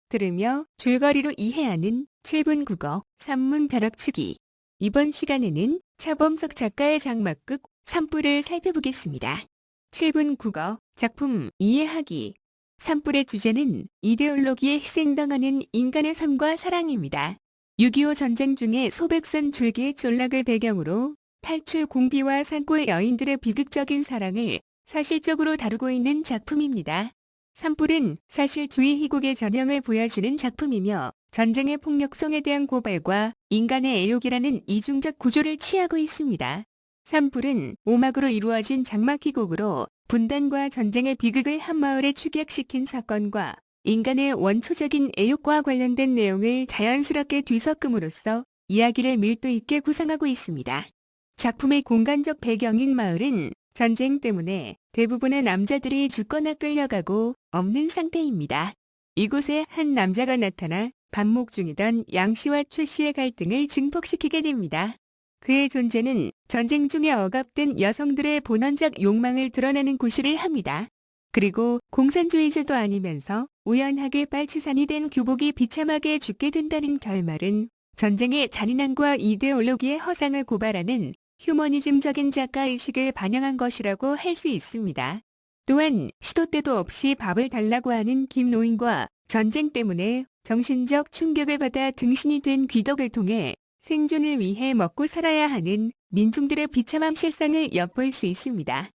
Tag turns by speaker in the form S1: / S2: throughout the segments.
S1: 들으며 줄거리로 이해하는 7분 국어 산문 벼락치기. 이번 시간에는 차범석 작가의 장막극 산불을 살펴보겠습니다. 7분 국어 작품 이해하기. 산불의 주제는 이데올로기에 희생당하는 인간의 삶과 사랑입니다. 6.25 전쟁 중에 소백선 줄기의 촌락을 배경으로 탈출 공비와 산골 여인들의 비극적인 사랑을 사실적으로 다루고 있는 작품입니다. 산불은 사실주의 희곡의 전형을 보여주는 작품이며 전쟁의 폭력성에 대한 고발과 인간의 애욕이라는 이중적 구조를 취하고 있습니다. 산불은 5막으로 이루어진 장막 희곡으로 분단과 전쟁의 비극을 한마을에 축약시킨 사건과 인간의 원초적인 애욕과 관련된 내용을 자연스럽게 뒤섞음으로써 이야기를 밀도 있게 구성하고 있습니다. 작품의 공간적 배경인 마을은 전쟁 때문에 대부분의 남자들이 죽거나 끌려가고 없는 상태입니다. 이곳에 한 남자가 나타나 반목 중이던 양 씨와 최 씨의 갈등을 증폭시키게 됩니다. 그의 존재는 전쟁 중에 억압된 여성들의 본원적 욕망을 드러내는 구실을 합니다. 그리고 공산주의자도 아니면서 우연하게 빨치산이 된 규복이 비참하게 죽게 된다는 결말은 전쟁의 잔인함과 이데올로기의 허상을 고발하는 휴머니즘적인 작가의식을 반영한 것이라고 할 수 있습니다. 또한 시도 때도 없이 밥을 달라고 하는 김노인과 전쟁 때문에 정신적 충격을 받아 등신이 된 귀덕을 통해 생존을 위해 먹고 살아야 하는 민중들의 비참한 실상을 엿볼 수 있습니다.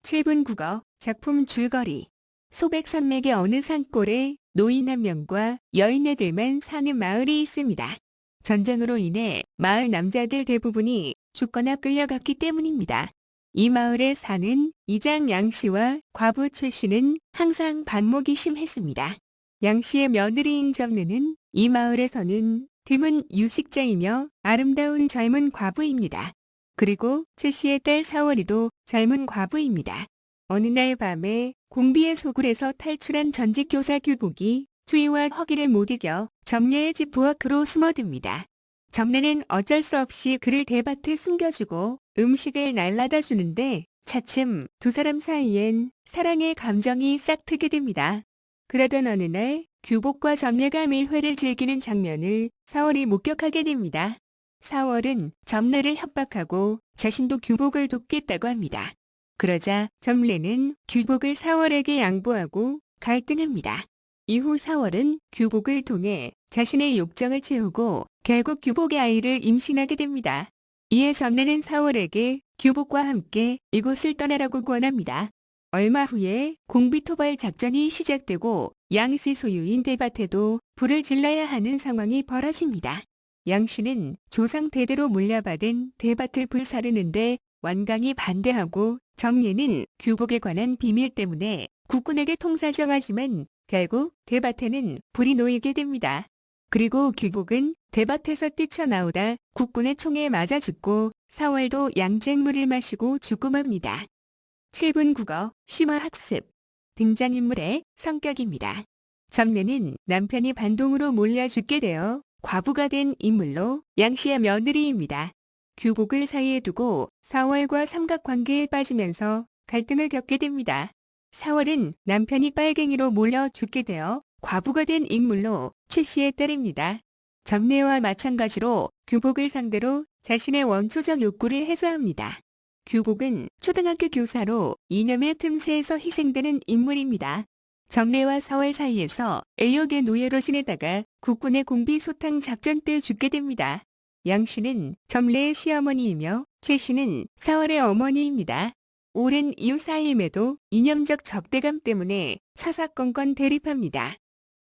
S1: 7분 국어 작품 줄거리. 소백산맥의 어느 산골에 노인 한 명과 여인네들만 사는 마을이 있습니다. 전쟁으로 인해 마을 남자들 대부분이 죽거나 끌려갔기 때문입니다. 이 마을에 사는 이장 양 씨와 과부 최 씨는 항상 반목이 심했습니다. 양 씨의 며느리인 점례는 이 마을에서는 드문 유식자이며 아름다운 젊은 과부입니다. 그리고 최 씨의 딸 사월이도 젊은 과부입니다. 어느 날 밤에 공비의 소굴에서 탈출한 전직 교사 규복이 추위와 허기를 못 이겨 점례의 집 부엌으로 숨어듭니다. 점례는 어쩔 수 없이 그를 대밭에 숨겨주고 음식을 날라다 주는데 차츰 두 사람 사이엔 사랑의 감정이 싹트게 됩니다. 그러던 어느 날 규복과 점례가 밀회를 즐기는 장면을 사월이 목격하게 됩니다. 사월은 점례를 협박하고 자신도 규복을 돕겠다고 합니다. 그러자 점례는 규복을 사월에게 양보하고 갈등합니다. 이후 사월은 규복을 통해 자신의 욕정을 채우고 결국 규복의 아이를 임신하게 됩니다. 이에 점례는 사월에게 규복과 함께 이곳을 떠나라고 권합니다. 얼마 후에 공비토벌 작전이 시작되고 양씨 소유인 대밭에도 불을 질러야 하는 상황이 벌어집니다. 양씨는 조상 대대로 물려받은 대밭을 불사르는데 완강히 반대하고 점례는 규복에 관한 비밀 때문에 국군에게 통사정하지만 결국 대밭에는 불이 놓이게 됩니다. 그리고 규복은 대밭에서 뛰쳐나오다 국군의 총에 맞아 죽고 사월도 양쟁물을 마시고 죽고 맙니다. 7분 국어 심화 학습. 등장인물의 성격입니다. 점례는 남편이 반동으로 몰려 죽게 되어 과부가 된 인물로 양씨의 며느리입니다. 규복을 사이에 두고 사월과 삼각관계에 빠지면서 갈등을 겪게 됩니다. 사월은 남편이 빨갱이로 몰려 죽게 되어 과부가 된 인물로 최 씨의 딸입니다. 점례와 마찬가지로 규복을 상대로 자신의 원초적 욕구를 해소합니다. 규복은 초등학교 교사로 이념의 틈새에서 희생되는 인물입니다. 점례와 사월 사이에서 애욕의 노예로 지내다가 국군의 공비 소탕 작전 때 죽게 됩니다. 양 씨는 점례의 시어머니이며 최 씨는 사월의 어머니입니다. 오랜 이웃 사이임에도 이념적 적대감 때문에 사사건건 대립합니다.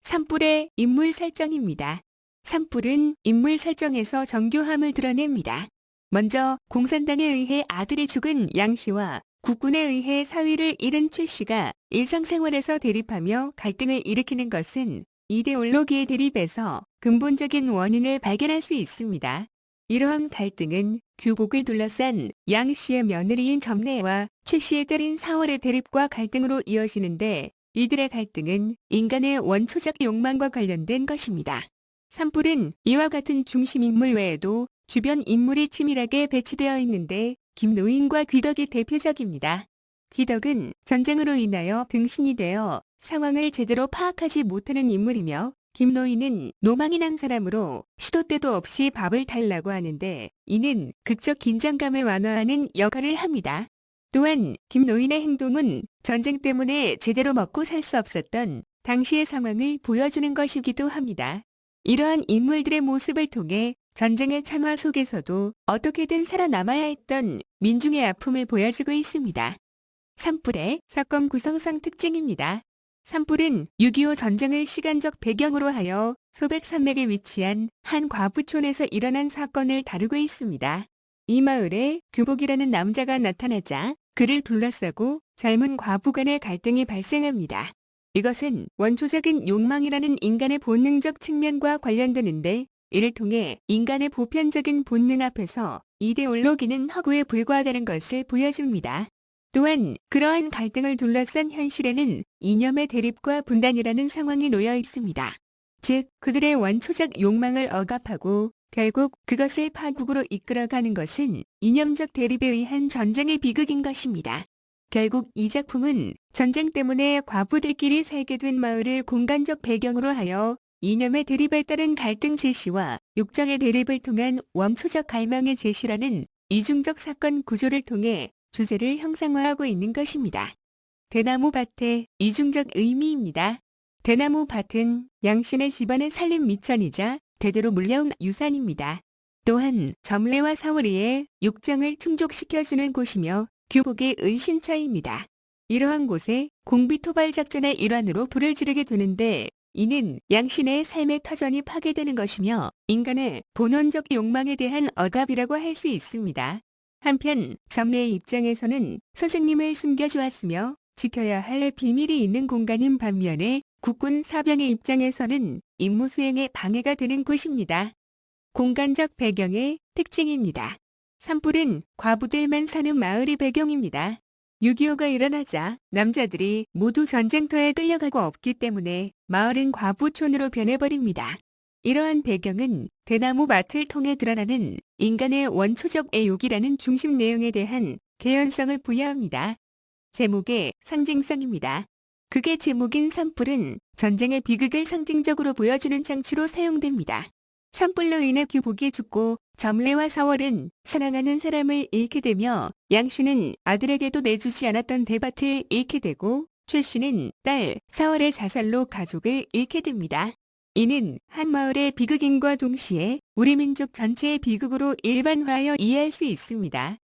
S1: 산불의 인물 설정입니다. 산불은 인물 설정에서 정교함을 드러냅니다. 먼저 공산당에 의해 아들이 죽은 양 씨와 국군에 의해 사위를 잃은 최 씨가 일상생활에서 대립하며 갈등을 일으키는 것은 이데올로기의 대립에서 근본적인 원인을 발견할 수 있습니다. 이러한 갈등은 규복을 둘러싼 양 씨의 며느리인 점례와 최 씨의 딸인 사월의 대립과 갈등으로 이어지는데 이들의 갈등은 인간의 원초적 욕망과 관련된 것입니다. 산불은 이와 같은 중심 인물 외에도 주변 인물이 치밀하게 배치되어 있는데 김노인과 귀덕이 대표적입니다. 귀덕은 전쟁으로 인하여 등신이 되어 상황을 제대로 파악하지 못하는 인물이며 김노인은 노망이 난 사람으로 시도 때도 없이 밥을 달라고 하는데 이는 극적 긴장감을 완화하는 역할을 합니다. 또한 김노인의 행동은 전쟁 때문에 제대로 먹고 살 수 없었던 당시의 상황을 보여주는 것이기도 합니다. 이러한 인물들의 모습을 통해 전쟁의 참화 속에서도 어떻게든 살아남아야 했던 민중의 아픔을 보여주고 있습니다. 산불의 사건 구성상 특징입니다. 산불은 6.25 전쟁을 시간적 배경으로 하여 소백 산맥에 위치한 한 과부촌에서 일어난 사건을 다루고 있습니다. 이 마을에 규복이라는 남자가 나타나자 그를 둘러싸고 젊은 과부 간의 갈등이 발생합니다. 이것은 원초적인 욕망이라는 인간의 본능적 측면과 관련되는데 이를 통해 인간의 보편적인 본능 앞에서 이데올로기는 허구에 불과하다는 것을 보여줍니다. 또한 그러한 갈등을 둘러싼 현실에는 이념의 대립과 분단이라는 상황이 놓여 있습니다. 즉 그들의 원초적 욕망을 억압하고 결국 그것을 파국으로 이끌어가는 것은 이념적 대립에 의한 전쟁의 비극인 것입니다. 결국 이 작품은 전쟁 때문에 과부들끼리 살게 된 마을을 공간적 배경으로 하여 이념의 대립에 따른 갈등 제시와 욕정의 대립을 통한 원초적 갈망의 제시라는 이중적 사건 구조를 통해 주제를 형상화하고 있는 것입니다. 대나무 밭의 이중적 의미입니다. 대나무 밭은 양신의 집안의 살림 미천이자 대대로 물려온 유산입니다. 또한 점례와 사월이의 욕정을 충족시켜주는 곳이며 규복의 은신처입니다. 이러한 곳에 공비토발 작전의 일환으로 불을 지르게 되는데 이는 양신의 삶의 터전이 파괴되는 것이며 인간의 본원적 욕망에 대한 억압이라고 할 수 있습니다. 한편 점례의 입장에서는 선생님을 숨겨주었으며 지켜야 할 비밀이 있는 공간인 반면에 국군 사병의 입장에서는 임무 수행에 방해가 되는 곳입니다. 공간적 배경의 특징입니다. 산불은 과부들만 사는 마을이 배경입니다. 6.25가 일어나자 남자들이 모두 전쟁터에 끌려가고 없기 때문에 마을은 과부촌으로 변해버립니다. 이러한 배경은 대나무 밭을 통해 드러나는 인간의 원초적 애욕이라는 중심 내용에 대한 개연성을 부여합니다. 제목의 상징성입니다. 극의 제목인 산불은 전쟁의 비극을 상징적으로 보여주는 장치로 사용됩니다. 산불로 인해 규복이 죽고 점례와 사월은 사랑하는 사람을 잃게 되며 양씨는 아들에게도 내주지 않았던 대밭을 잃게 되고 최씨는 딸 사월의 자살로 가족을 잃게 됩니다. 이는 한 마을의 비극임과 동시에 우리 민족 전체의 비극으로 일반화하여 이해할 수 있습니다.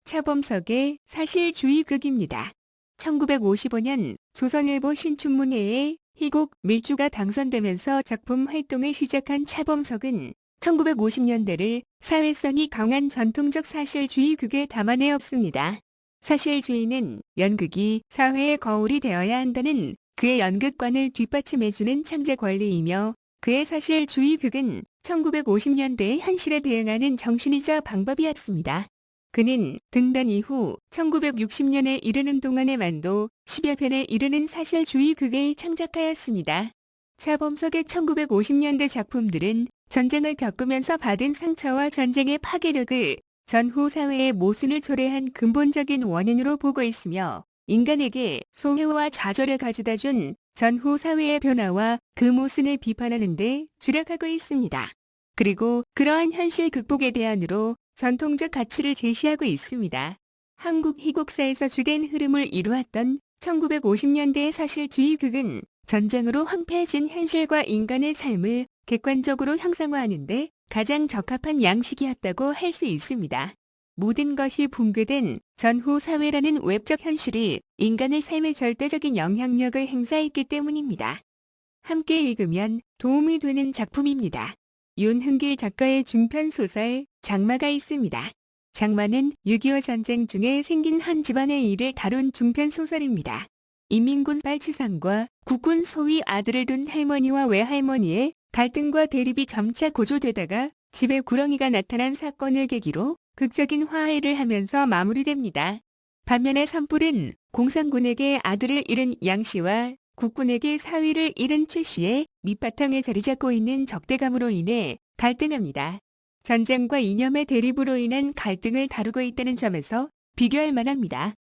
S1: 차범석의 사실주의극입니다. 1955년 조선일보 신춘문예에 희곡 밀주가 당선되면서 작품 활동을 시작한 차범석은 1950년대를 사회성이 강한 전통적 사실주의극에 담아내었습니다. 사실주의는 연극이 사회의 거울이 되어야 한다는 그의 연극관을 뒷받침해주는 창제 권리이며 그의 사실주의극은 1950년대의 현실에 대응하는 정신이자 방법이었습니다. 그는 등단 이후 1960년에 이르는 동안의 만도 10여 편에 이르는 사실주의극을 창작하였습니다. 차범석의 1950년대 작품들은 전쟁을 겪으면서 받은 상처와 전쟁의 파괴력을 전후 사회의 모순을 초래한 근본적인 원인으로 보고 있으며 인간에게 소회와 좌절을 가져다 준 전후 사회의 변화와 그 모순을 비판하는 데 주력하고 있습니다. 그리고 그러한 현실 극복의 대안으로 전통적 가치를 제시하고 있습니다. 한국 희곡사에서 주된 흐름을 이루었던 1950년대의 사실주의극은 전쟁으로 황폐해진 현실과 인간의 삶을 객관적으로 형상화하는 데 가장 적합한 양식이었다고 할 수 있습니다. 모든 것이 붕괴된 전후 사회라는 외적 현실이 인간의 삶에 절대적인 영향력을 행사했기 때문입니다. 함께 읽으면 도움이 되는 작품입니다. 윤흥길 작가의 중편 소설 장마가 있습니다. 장마는 6.25 전쟁 중에 생긴 한 집안의 일을 다룬 중편 소설입니다. 인민군 빨치산과 국군 소위 아들을 둔 할머니와 외할머니의 갈등과 대립이 점차 고조되다가 집에 구렁이가 나타난 사건을 계기로 극적인 화해를 하면서 마무리됩니다. 반면에 산불은 공산군에게 아들을 잃은 양씨와 국군에게 사위를 잃은 최씨의 밑바탕에 자리 잡고 있는 적대감으로 인해 갈등합니다. 전쟁과 이념의 대립으로 인한 갈등을 다루고 있다는 점에서 비교할 만합니다.